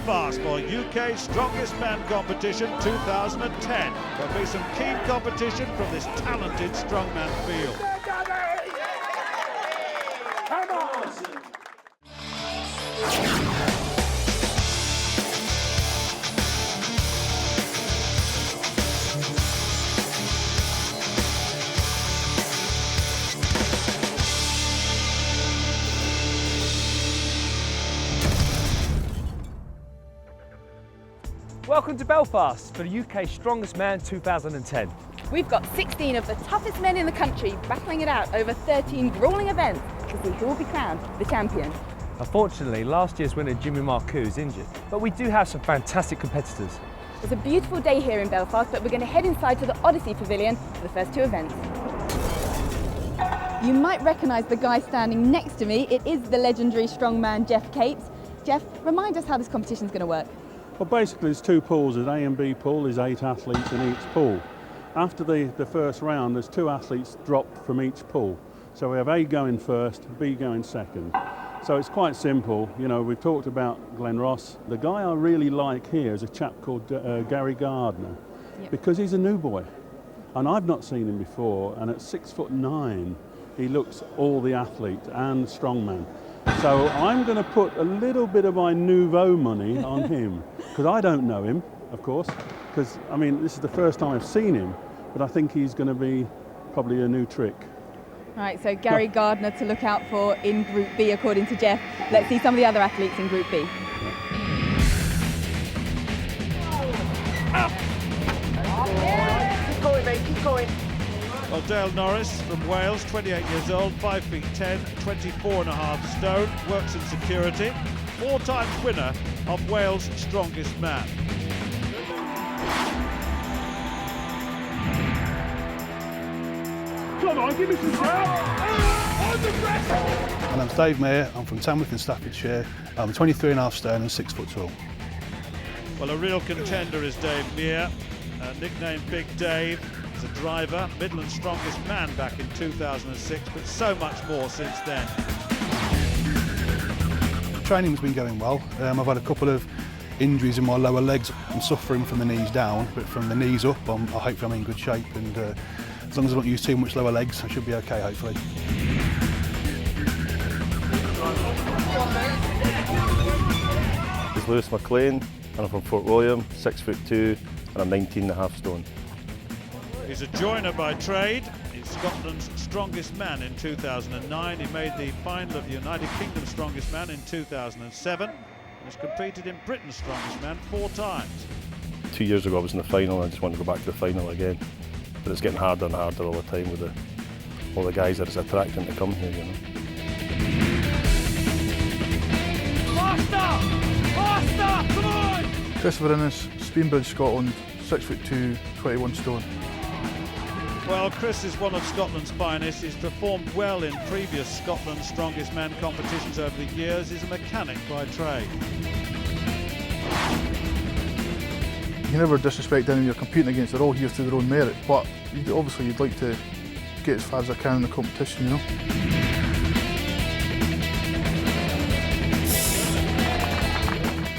Belfast for UK Strongest Man Competition 2010. There'll be some keen competition from this talented strongman field. Come on! Welcome to Belfast for the UK Strongest Man 2010. We've got 16 of the toughest men in the country battling it out over 13 gruelling events to see who will be crowned the champion. Unfortunately, last year's winner Jimmy Marcoux is injured, but we do have some fantastic competitors. It's a beautiful day here in Belfast, but we're going to head inside to the Odyssey Pavilion for the first two events. You might recognise the guy standing next to me. It is the legendary strongman Jeff Capes. Jeff, remind us how this competition is going to work. Well, basically there's two pools, there's A and B pool, there's 8 athletes in each pool. After the first round, there's 2 athletes dropped from each pool. So we have A going first, B going second. So it's quite simple. You know, we've talked about Glen Ross. The guy I really like here is a chap called Gary Gardner, because he's a new boy. And I've not seen him before, and at 6'9", he looks all the athlete and strongman. So I'm going to put a little bit of my nouveau money on him, because I don't know him, of course, because, I mean, this is the first time I've seen him, but I think he's going to be probably a new trick. Right, so Gary Gardner to look out for in Group B, according to Jeff. Let's see some of the other athletes in Group B. Keep going, mate, keep going. Well, Dale Norris from Wales, 28 years old, 5'10", 24.5 stone, works in security, 4 times winner of Wales' Strongest Man. Come on, give me some shout! On the press! My name's Dave Mayer, I'm from Tamworth in Staffordshire. I'm 23.5 stone and 6 foot tall. Well, a real contender is Dave Mayer, nicknamed Big Dave. He's a driver, Midland's Strongest Man back in 2006, but so much more since then. Training's been going well. I've had a couple of injuries in my lower legs. I'm suffering from the knees down, but from the knees up, I hope I'm in good shape, and as long as I don't use too much lower legs, I should be okay, hopefully. It's Lewis McLean, and I'm from Fort William, 6'2", and I'm 19.5 stone. He's a joiner by trade. He's Scotland's Strongest Man in 2009. He made the final of the United Kingdom Strongest Man in 2007. He's competed in Britain's Strongest Man 4 times. 2 years ago I was in the final, and I just want to go back to the final again. But it's getting harder and harder all the time with all the guys that it's attracting to come here, you know. Faster! Come on! Christopher Innes, Speedbridge, Scotland, 6'2", 21 stone. Well, Chris is one of Scotland's finest. He's performed well in previous Scotland's Strongest Man competitions over the years. He's a mechanic by trade. You can never disrespect anyone you're competing against. They're all here to their own merit, but obviously you'd like to get as far as I can in the competition, you know.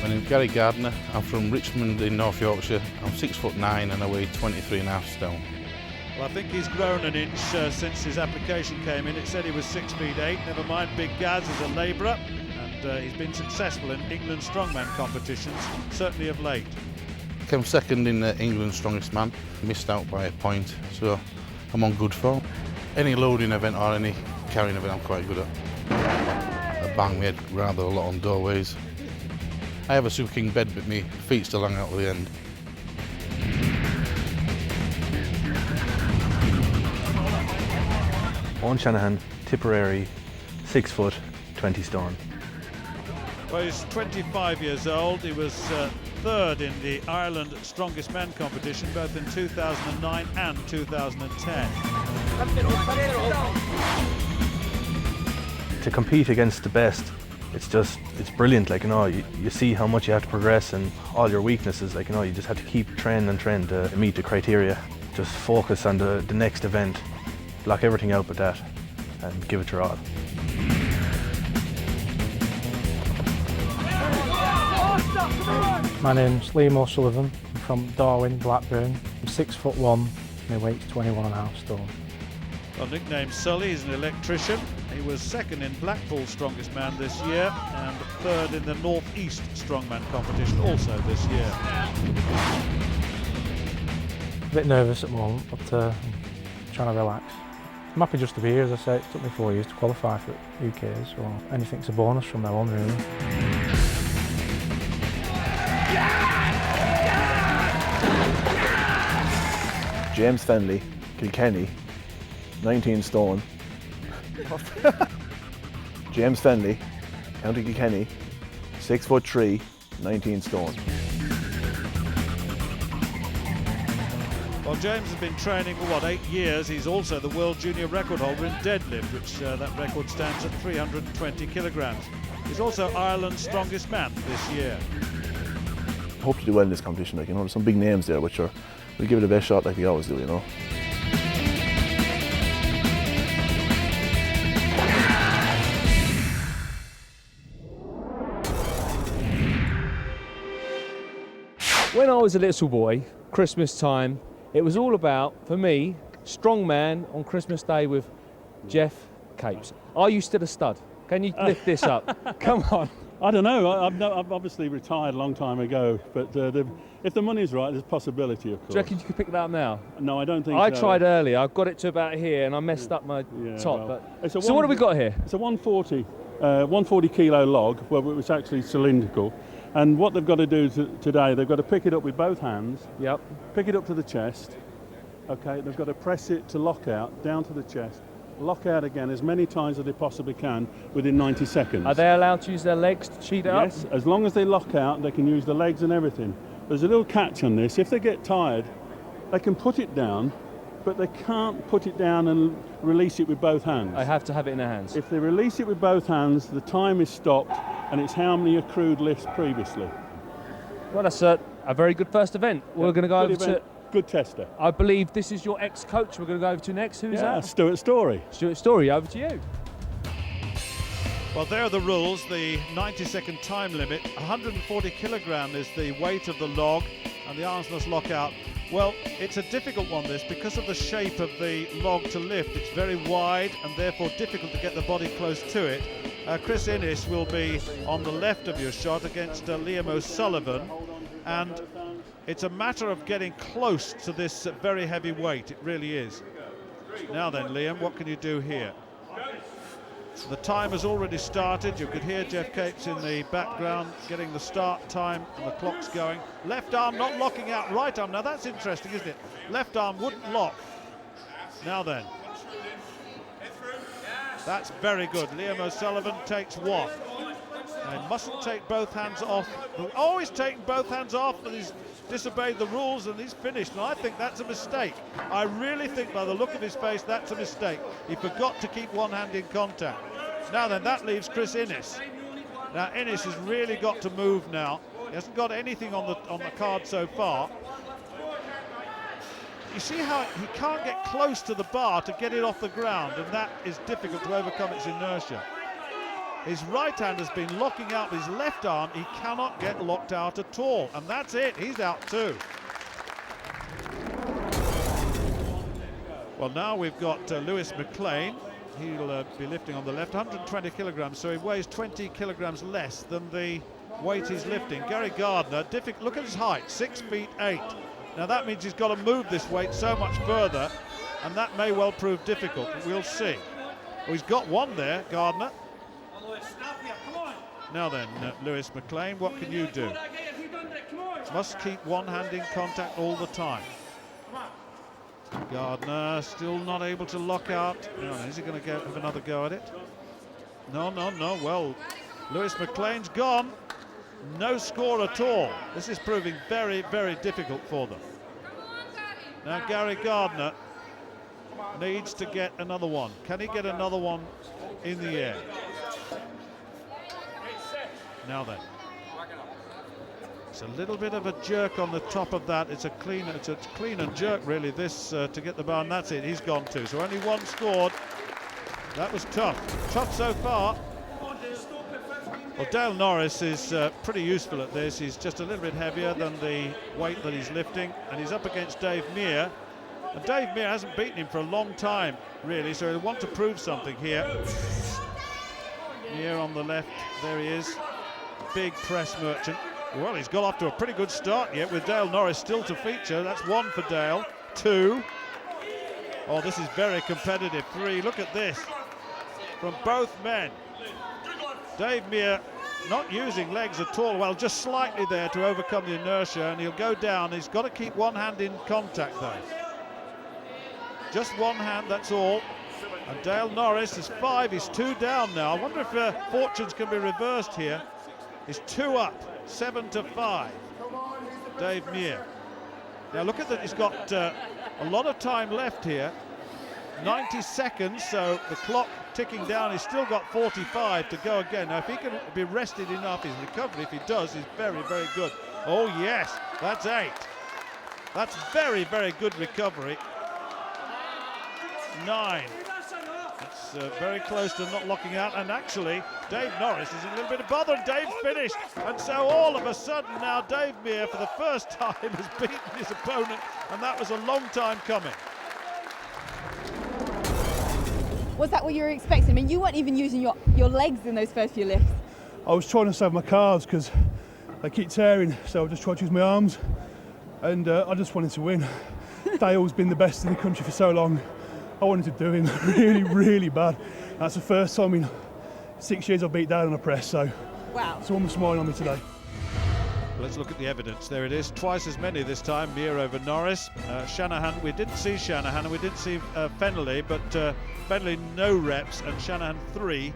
My name's Gary Gardner. I'm from Richmond in North Yorkshire. I'm 6'9" and I weigh 23.5 stone. Well, I think he's grown an inch since his application came in. It said he was 6'8". Never mind, Big Gaz is a labourer, and he's been successful in England's strongman competitions, certainly of late. Came second in England's Strongest Man, missed out by a point, so I'm on good form. Any loading event or any carrying event I'm quite good at. I bang my head rather a lot on doorways. I have a Super King bed, but my feet still hang out at the end. Owen Shanahan, Tipperary, 6 foot, 20 stone. Well, he's 25 years old. He was third in the Ireland Strongest Man competition, both in 2009 and 2010. To compete against the best, it's brilliant. Like, you know, you see how much you have to progress and all your weaknesses. Like, you know, you just have to keep training and training to meet the criteria. Just focus on the next event, block everything out but that, and give it your all. My name's OSullivan. I'm from Darwin, Blackburn. I'm 6'1", my weight's 21.5 stone. Well, nicknamed Sully, he's an electrician. He was second in Blackpool's Strongest Man this year and third in the North East Strongman competition also this year. A bit nervous at the moment, but I'm trying to relax. I'm happy just to be here, as I say. It took me 4 years to qualify for UK, so anything's a bonus from now on, really. James Fenley, Kilkenny, 19 stone. James Fenley, County Kilkenny, 6'3", 19 stone. Well, James has been training for, 8 years. He's also the world junior record holder in deadlift, which that record stands at 320 kilograms. He's also Ireland's strongest man this year. I hope to do well in this competition. Like, there's some big names there, which are, we'll give it the best shot like we always do, When I was a little boy, Christmas time, it was all about, for me, strongman on Christmas Day with Jeff Capes. Are you still a stud? Can you lift this up? Come on. I don't know. I've obviously retired a long time ago, but if the money's right, there's a possibility, of course. Do you reckon you could pick that up now? No, I don't think I so. tried earlier. I got it to about here, and I messed up my top. Well, But so what have we got here? It's a 140 kilo log, well, it's actually cylindrical. And what they've got to do today, they've got to pick it up with both hands. Yep. Pick it up to the chest. Okay, they've got to press it to lock out, down to the chest. Lock out again as many times as they possibly can within 90 seconds. Are they allowed to use their legs to cheat it up? Yes, as long as they lock out, they can use the legs and everything. There's a little catch on this. If they get tired, they can put it down, but they can't put it down and release it with both hands. I have to have it in their hands. If they release it with both hands, the time is stopped, and it's how many accrued lifts previously. Well, that's a very good first event. We're going to go over to... Good tester. I believe this is your ex-coach we're going to go over to next. Who's that? Stuart Story. Stuart Story, over to you. Well, there are the rules. The 90-second time limit. 140 kilogram is the weight of the log, and the arms must lock out. Well, it's a difficult one, this, because of the shape of the log to lift. It's very wide and therefore difficult to get the body close to it. Chris Innes will be on the left of your shot against Liam O'Sullivan, and it's a matter of getting close to this very heavy weight. It really is. Now then, Liam, what can you do here? The time has already started. You could hear Jeff Capes in the background getting the start time, and the clock's going. Left arm not locking out, right arm. Now that's interesting, isn't it? Left arm wouldn't lock. Now then. That's very good. Liam O'Sullivan takes one. Now, he mustn't take both hands off. Oh, he's taken both hands off, and he's disobeyed the rules, and he's finished. And I think that's a mistake. I really think, by the look of his face, that's a mistake. He forgot to keep one hand in contact. Now then, that leaves Chris Innes. Now Innes has really got to move now. He hasn't got anything on the card so far. You see how he can't get close to the bar to get it off the ground, and that is difficult to overcome its inertia. His right hand has been locking out with his left arm. He cannot get locked out at all, and that's it. He's out too. Well, now we've got Lewis McLean. He'll be lifting on the left, 120 kilograms, so he weighs 20 kilograms less than the weight he's lifting. Gary Gardner, look at his height, 6'8". Now that means he's got to move this weight so much further, and that may well prove difficult, but we'll see. Well, he's got one there, Gardner. Now then, Lewis McLean, what can you do? Must keep one hand in contact all the time. Gardner still not able to lock out. No, is he going to have another go at it? No. Well, Lewis McLean's gone. No score at all. This is proving very, very difficult for them. Now Gary Gardner needs to get another one. Can he get another one in the air? Now then. It's a little bit of a jerk on the top of that. It's a clean and jerk really, this to get the bar, and that's it. He's gone too. So only one scored. That was tough. Tough so far. Well, Dale Norris is pretty useful at this. He's just a little bit heavier than the weight that he's lifting, and he's up against Dave Meir. And Dave Meir hasn't beaten him for a long time, really, so he'll want to prove something here. Meir on the left, there he is. Big press merchant. Well, he's got off to a pretty good start yet, with Dale Norris still to feature. That's 1 for Dale, 2. Oh, this is very competitive. 3, look at this. From both men. Dave Meir not using legs at all, well, just slightly there to overcome the inertia, and he'll go down. He's got to keep one hand in contact, though. Just one hand, that's all. And Dale Norris is 5, he's 2 down now. I wonder if fortunes can be reversed here. He's 2 up, 7 to 5. Dave Meir. Now look at that, he's got a lot of time left here. 90 seconds, so the clock ticking down. He's still got 45 to go again. Now if he can be rested enough, his recovery, if he does, is very, very good. Oh yes, that's 8. That's very, very good recovery. 9. It's very close to not locking out, and actually Dave Norris is in a little bit of bother, and Dave's finished, and so all of a sudden now Dave Meir for the first time has beaten his opponent, and that was a long time coming. Was that what you were expecting? I mean, you weren't even using your legs in those first few lifts. I was trying to save my calves because they keep tearing, so I just tried to use my arms, and I just wanted to win. Dale's been the best in the country for so long. I wanted to do him really, really bad. That's the first time in 6 years I've beat Dale on a press, so wow. Someone was smiling on me today. Let's look at the evidence. There it is, twice as many this time, Meir over Norris. Shanahan, we didn't see Shanahan, and we didn't see Fennelly, but Fennelly no reps, and Shanahan 3,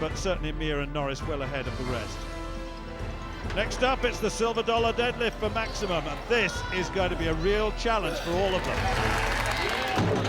but certainly Meir and Norris well ahead of the rest. Next up, it's the silver dollar deadlift for maximum, and this is going to be a real challenge for all of them.